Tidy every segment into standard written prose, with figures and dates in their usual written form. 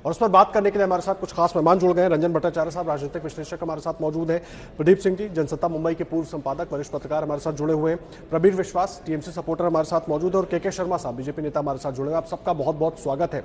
और उस पर बात करने के लिए हमारे साथ कुछ खास मेहमान जुड़ गए हैं। रंजन भट्टाचार्य साहब राजनीतिक विश्लेषक हमारे साथ मौजूद हैं। प्रदीप सिंह जी जनसत्ता मुंबई के पूर्व संपादक वरिष्ठ पत्रकार हमारे साथ जुड़े हुए हैं। प्रबीर विश्वास टीएमसी सपोर्टर हमारे साथ मौजूद है और के शर्मा साहब बीजेपी नेता हमारे साथ जुड़े हुए। आप सबका बहुत बहुत स्वागत है।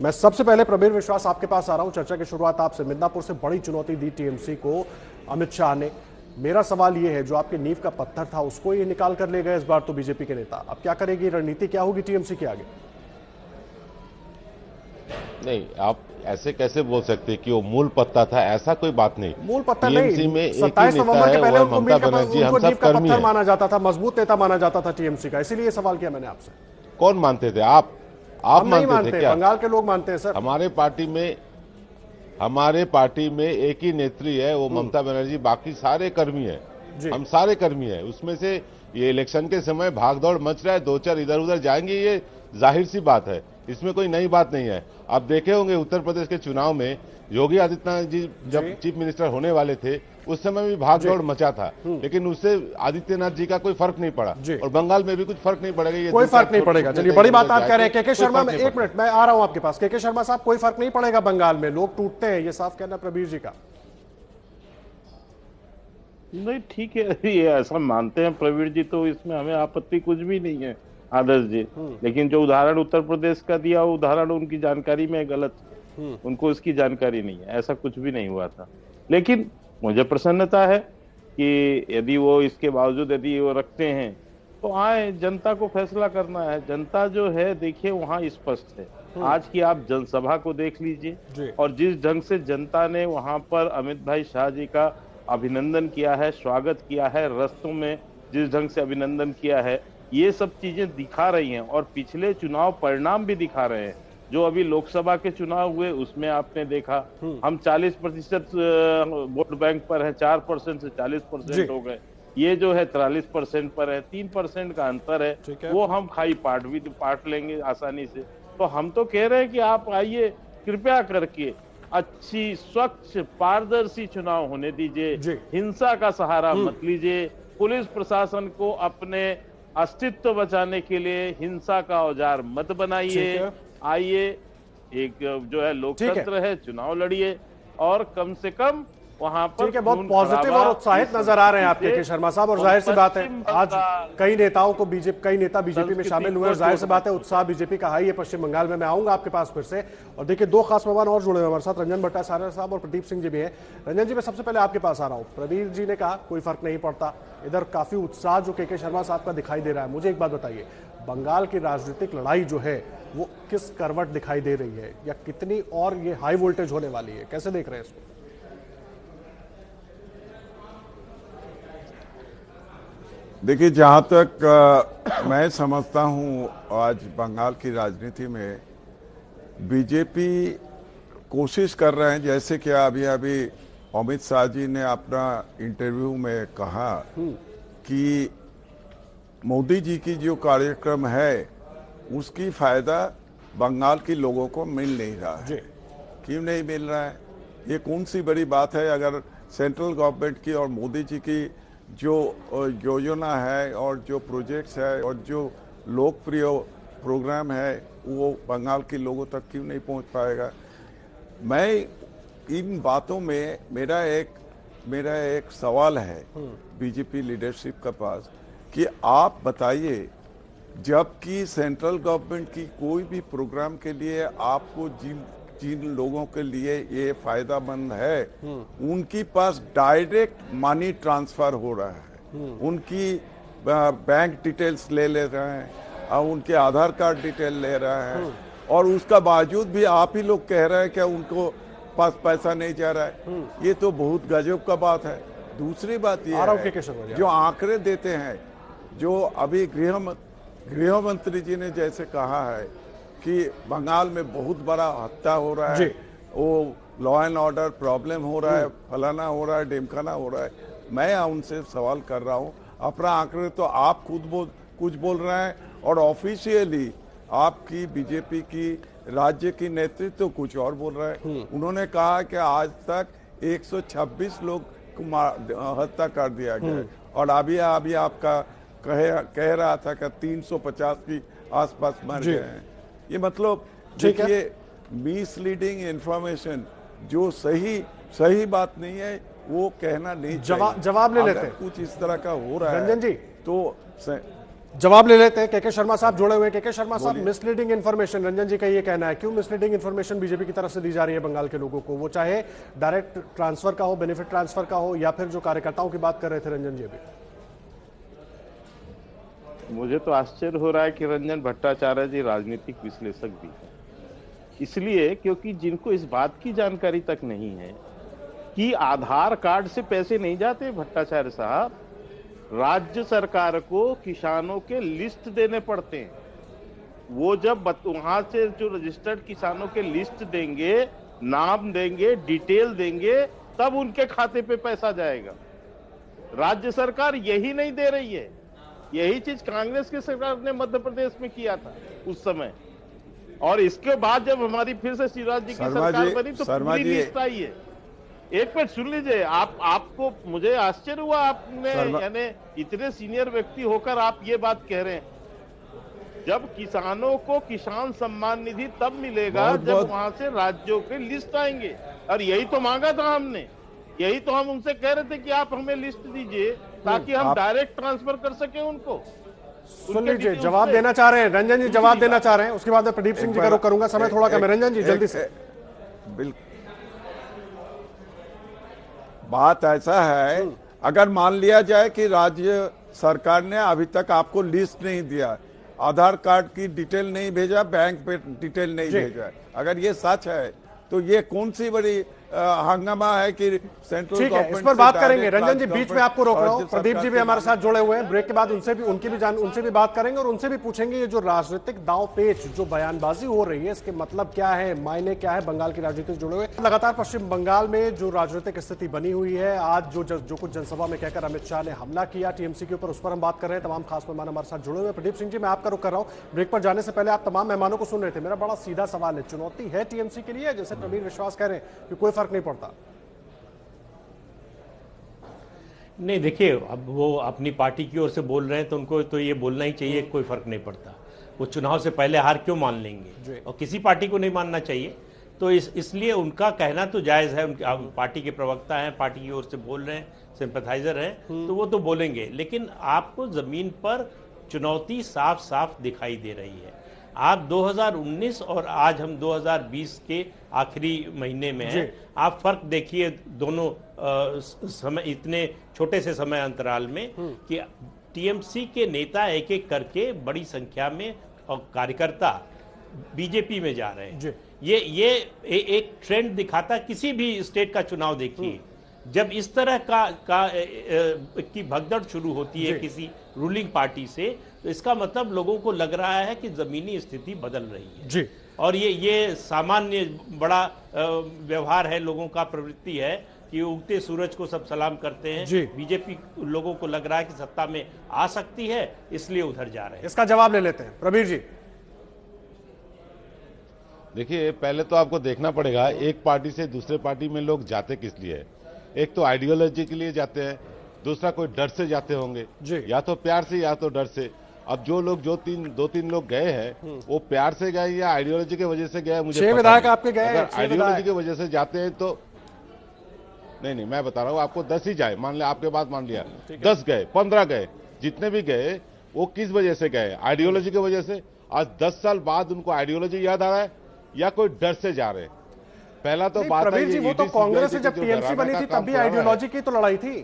मैं सबसे पहले प्रबीर विश्वास आपके पास आ रहा हूं। चर्चा की शुरुआत आपसे। मिदनापुर से बड़ी चुनौती दी टीएमसी को अमित शाह ने। मेरा सवाल यह है, जो आपके नींव का पत्थर था उसको ये निकाल कर ले गए इस बार तो बीजेपी के नेता। अब क्या करेगी, रणनीति क्या होगी टीएमसी के आगे? नहीं, आप ऐसे कैसे बोल सकते कि वो मूल पत्ता था? ऐसा कोई बात नहीं। मूल पत्ता टीएमसी नहीं, में एक ही 27 नेता नवंबर है, के वो पहले है उनको ममता नींव बनर्जी। हम का सब कर्मी पत्थर हैं। माना जाता था, मजबूत नेता माना जाता था टीएमसी का। इसीलिए सवाल किया मैंने आपसे। कौन मानते थे? आप हम नहीं मानते थे क्या? बंगाल के लोग मानते हैं सर। हमारे पार्टी में एक ही नेत्री है, वो ममता बनर्जी। बाकी सारे कर्मी है, हम सारे कर्मी हैं। उसमें से ये इलेक्शन के समय भागदौड़ मच रहा है, दो चार इधर उधर जाएंगे, ये जाहिर सी बात है। इसमें कोई नई बात नहीं है। आप देखे होंगे उत्तर प्रदेश के चुनाव में योगी आदित्यनाथ जी जब चीफ मिनिस्टर होने वाले थे, उस समय भी भागदौड़ मचा था, लेकिन उससे आदित्यनाथ जी का कोई फर्क नहीं पड़ा। और बंगाल में भी कुछ फर्क नहीं पड़ेगा। कोई फर्क नहीं पड़ेगा। चलिए, बड़ी बात आप कह रहे हैं। के शर्मा, में एक मिनट मैं आ रहा हूं आपके पास। के शर्मा साहब, कोई फर्क नहीं पड़ेगा बंगाल में, लोग टूटते हैं, ये साफ कहना प्रबीर जी का। नहीं, ठीक है, ये ऐसा मानते हैं प्रवीर जी, तो इसमें हमें आपत्ति कुछ भी नहीं है आदर्श जी। लेकिन जो उदाहरण उत्तर प्रदेश का दिया, वो उदाहरण उनकी जानकारी में गलत, उनको इसकी जानकारी नहीं है। ऐसा कुछ भी नहीं हुआ था। लेकिन मुझे प्रसन्नता है कि यदि वो इसके बावजूद यदि वो रखते हैं तो आए, जनता को फैसला करना है। जनता जो है, देखिए वहां स्पष्ट है। आज की आप जनसभा को देख लीजिए और जिस ढंग से जनता ने वहां पर अमित भाई शाह जी का अभिनंदन किया है, स्वागत किया है, रस्तों में जिस ढंग से अभिनंदन किया है, ये सब चीजें दिखा रही हैं। और पिछले चुनाव परिणाम भी दिखा रहे हैं। जो अभी लोकसभा के चुनाव हुए उसमें आपने देखा, हम 40% वोट बैंक पर है, 4% से 40% हो गए। ये जो है 43% पर है, 3% का अंतर है। वो हम खाई पाट लेंगे आसानी से। तो हम तो कह रहे हैं कि आप आइए, कृपया करके अच्छी स्वच्छ पारदर्शी चुनाव होने दीजिए। हिंसा का सहारा मत लीजिए। पुलिस प्रशासन को अपने अस्तित्व बचाने के लिए हिंसा का औजार मत बनाइए। आइए, एक जो है लोकतंत्र है, चुनाव लड़िए और कम से कम वहां पर। ठीक है, बहुत पॉजिटिव और उत्साहित नजर आ रहे हैं आपके के शर्मा साहब। और जाहिर सी बात है, आज कई नेता बीजेपी में शामिल हुए और जाहिर सी बात है उत्साह बीजेपी का हाई है पश्चिम बंगाल में। मैं आऊंगा आपके पास फिर से। और देखिए, दो खास मेहमान और जुड़े हुए हमारे साथ, रंजन भट्टाचार्य साहब और प्रदीप सिंह जी भी हैं। रंजन जी, मैं सबसे पहले आपके पास आ रहा हूं। प्रबीर जी ने कहा कोई फर्क नहीं पड़ता, इधर काफी उत्साह जो के शर्मा साहब का दिखाई दे रहा है। मुझे एक बात बताइए, बंगाल की राजनीतिक लड़ाई जो है वो किस करवट दिखाई दे रही है, या कितनी और ये हाई वोल्टेज होने वाली है? कैसे देख रहे हैं इसको? देखिए, जहाँ तक मैं समझता हूँ, आज बंगाल की राजनीति में बीजेपी कोशिश कर रहे हैं, जैसे कि अभी अमित शाह जी ने अपना इंटरव्यू में कहा कि मोदी जी की जो कार्यक्रम है उसकी फायदा बंगाल के लोगों को मिल नहीं रहा है। क्यों नहीं मिल रहा है? ये कौन सी बड़ी बात है? अगर सेंट्रल गवर्नमेंट की और मोदी जी की जो योजना है और जो प्रोजेक्ट्स है और जो लोकप्रिय प्रोग्राम है वो बंगाल के लोगों तक क्यों नहीं पहुंच पाएगा? मैं इन बातों में मेरा एक सवाल है बीजेपी लीडरशिप के पास कि आप बताइए, जबकि सेंट्रल गवर्नमेंट की कोई भी प्रोग्राम के लिए आपको जिन लोगों के लिए ये फायदामंद है, उनके पास डायरेक्ट मनी ट्रांसफर हो रहा है। उनकी बैंक डिटेल्स ले रहे हैं और उनके आधार कार्ड डिटेल ले रहे हैं, और उसका बावजूद भी आप ही लोग कह रहे हैं कि उनको पास पैसा नहीं जा रहा है। ये तो बहुत गजब का बात है। दूसरी बात ये है, जो आंकड़े देते हैं, जो अभी गृह मंत्री जी ने जैसे कहा है कि बंगाल में बहुत बड़ा हत्या हो रहा है, वो लॉ एंड ऑर्डर प्रॉब्लम हो रहा है, फलाना हो रहा है, ढिमकाना हो रहा है। मैं उनसे सवाल कर रहा हूँ, अपना आंकड़े तो आप खुद कुछ बोल रहे हैं और ऑफिशियली आपकी बीजेपी की राज्य की नेतृत्व तो कुछ और बोल रहा है। उन्होंने कहा कि आज तक 126 लोग को हत्या कर दिया गया, और अभी आपका कह रहा था कि 350 के आसपास मर गए हैं। ये मतलब देखिए, मिसलीडिंग इंफॉर्मेशन, जो सही बात नहीं है वो कहना नहीं चाहिए। जवाब ले लेते हैं। कुछ इस तरह का हो रहा है रंजन जी तो जवाब ले लेते हैं। के शर्मा साहब जुड़े हुए हैं। के शर्मा साहब, मिसलीडिंग इन्फॉर्मेशन, रंजन जी का ये कहना है, क्यों मिसलीडिंग इन्फॉर्मेशन बीजेपी की तरफ से दी जा रही है बंगाल के लोगों को, वो चाहे डायरेक्ट ट्रांसफर का हो, बेनिफिट ट्रांसफर का हो, या फिर जो कार्यकर्ताओं की बात कर रहे थे रंजन जी अभी? मुझे तो आश्चर्य हो रहा है कि रंजन भट्टाचार्य जी राजनीतिक विश्लेषक भी हैं, इसलिए क्योंकि जिनको इस बात की जानकारी तक नहीं है कि आधार कार्ड से पैसे नहीं जाते भट्टाचार्य साहब, राज्य सरकार को किसानों के लिस्ट देने पड़ते हैं। वो जब वहां से जो रजिस्टर्ड किसानों के लिस्ट देंगे, नाम देंगे, डिटेल देंगे, तब उनके खाते पे पैसा जाएगा। राज्य सरकार यही नहीं दे रही है। यही चीज कांग्रेस की सरकार ने मध्य प्रदेश में किया था उस समय, और इसके बाद जब हमारी फिर से शिवराज जी की सरकार बनी तो पूरी लिस्ट आई है। एक मिनट सुन लीजिए, आपको मुझे आश्चर्य हुआ, आपने यानी इतने सीनियर व्यक्ति होकर आप ये बात कह रहे हैं। जब किसानों को किसान सम्मान निधि तब मिलेगा जब वहां से राज्यों के लिस्ट आएंगे, और यही तो मांगा था हमने, यही तो हम उनसे कह रहे थे कि आप हमें लिस्ट दीजिए ताकि हम डायरेक्ट ट्रांसफर कर सके उनको। सुन लीजिए, जवाब देना चाह रहे हैं रंजन जी, जवाब देना चाह रहे हैं, उसके बाद मैं प्रदीप सिंह जी का रुख करूंगा। समय थोड़ा कम है रंजन जी, जल्दी से। बिल्कुल, बात ऐसा है, अगर मान लिया जाए कि राज्य सरकार ने अभी तक आपको लिस्ट नहीं दिया, आधार कार्ड की डिटेल नहीं भेजा, बैंक पे डिटेल नहीं भेजा, अगर ये सच है तो ये कौन सी बड़ी हंगामा है कि सेंट्रल ठीक है, इस पर बात करेंगे। रंजन जी, बीच में आपको रोक रहा हूं, प्रदीप जी भी हमारे साथ जुड़े हुए हैं। ब्रेक के बाद उनसे भी बात करेंगे और उनसे भी पूछेंगे ये जो राजनीतिक दांव पेच, जो बयानबाजी हो रही है, इसके मतलब क्या है, मायने क्या है बंगाल की राजनीति से जुड़े हुए। लगातार पश्चिम बंगाल में जो राजनीतिक स्थिति बनी हुई है, आज जो कुछ जनसभा में कहकर अमित शाह ने हमला किया टीएमसी के ऊपर, उस पर हम बात कर रहे हैं। तमाम खास मेहमान हमारे साथ जुड़े हुए हैं। प्रदीप सिंह जी, मैं आपका रुख कर रहा हूं। ब्रेक पर जाने से पहले आप तमाम मेहमानों को सुन रहे थे, मेरा बड़ा सीधा सवाल है, चुनौती है टीएमसी के लिए, जैसे प्रवीण विश्वास कह रहे हैं कि कोई फर्क नहीं पड़ता? नहीं, देखिए, अब वो अपनी पार्टी की ओर से बोल रहे हैं तो उनको तो ये बोलना ही चाहिए, कोई फर्क नहीं पड़ता। वो चुनाव से पहले हार क्यों मान लेंगे, और किसी पार्टी को नहीं मानना चाहिए। तो इसलिए उनका कहना तो जायज़ है, उनके पार्टी के प्रवक्ता हैं, पार्टी की ओर से बोल रहे हैं, सिंपैथाइजर हैं, तो वो तो बोलेंगे। लेकिन आपको ज़मीन पर चुनौती साफ साफ दिखाई दे रही है। आप 2019 और आज हम 2020 के आखिरी महीने में हैं। आप फर्क देखिए दोनों समय, इतने छोटे से समय अंतराल में, कि टीएमसी के नेता एक एक करके बड़ी संख्या में और कार्यकर्ता बीजेपी में जा रहे हैं। ये एक ट्रेंड दिखाता, किसी भी स्टेट का चुनाव देखिए, जब इस तरह की भगदड़ शुरू होती है किसी रूलिंग पार्टी से, तो इसका मतलब लोगों को लग रहा है कि जमीनी स्थिति बदल रही है जी। और ये सामान्य बड़ा व्यवहार है, लोगों का प्रवृत्ति है कि उगते सूरज को सब सलाम करते हैं। बीजेपी लोगों को लग रहा है कि सत्ता में आ सकती है, इसलिए उधर जा रहे हैं। इसका जवाब ले लेते हैं प्रवीर जी। देखिए, पहले तो आपको देखना पड़ेगा एक पार्टी से दूसरे पार्टी में लोग जाते किस लिए है। एक तो आइडियोलॉजी के लिए जाते हैं, दूसरा कोई डर से जाते होंगे, या तो प्यार से या तो डर से। अब जो लोग दो तीन लोग गए हैं, वो प्यार से गए या आइडियोलॉजी की वजह से गए, मुझे 6 विधायक आपके गए। अगर आइडियोलॉजी की वजह से जाते हैं तो नहीं, मैं बता रहा हूँ आपको, 10 ही जाए, मान लिया आपके बात मान लिया, 10 गए, 15 गए, जितने भी गए वो किस वजह से गए, आइडियोलॉजी की वजह से। आज 10 साल बाद उनको आइडियोलॉजी याद आ रहा है या कोई डर से जा रहे हैं? पहला तो बात है, जी, वो तो कांग्रेस से जब टीएमसी बनी थी तब भी आइडियोलॉजी की तो लड़ाई थी।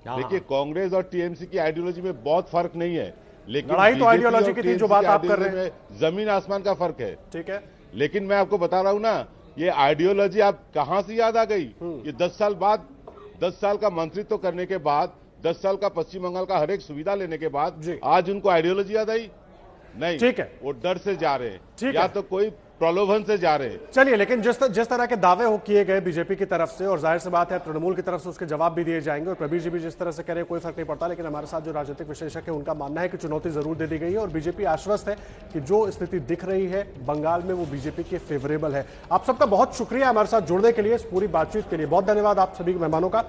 देखिए, कांग्रेस और टीएमसी की आइडियोलॉजी में बहुत फर्क नहीं है, लेकिन लड़ाई तो आइडियोलॉजी की थी जो बात आप कर रहे हैं, जमीन आसमान का फर्क है। ठीक है, लेकिन मैं आपको बता रहा हूं ना, ये आइडियोलॉजी आप कहां से याद आ गई? ये 10 साल बाद, 10 साल का मंत्रित्व करने के बाद, 10 साल का पश्चिम बंगाल का हर एक सुविधा लेने के बाद आज उनको आइडियोलॉजी याद आई? नहीं, ठीक है, वो डर से जा रहे हैं या तो कोई प्रलोभन से जा रहे हैं। चलिए, लेकिन जिस तरह के दावे हो किए गए बीजेपी की तरफ से, और जाहिर सी बात है तृणमूल की तरफ से उसके जवाब भी दिए जाएंगे, और प्रवीर जी भी जिस तरह से कह रहे हैं कोई फर्क नहीं पड़ता, लेकिन हमारे साथ जो राजनीतिक विश्लेषक है उनका मानना है कि चुनौती जरूर दे दी गई है, और बीजेपी आश्वस्त है कि जो स्थिति दिख रही है बंगाल में वो बीजेपी के फेवरेबल है। आप सबका बहुत शुक्रिया हमारे साथ जुड़ने के लिए, इस पूरी बातचीत के लिए बहुत धन्यवाद आप सभी मेहमानों का।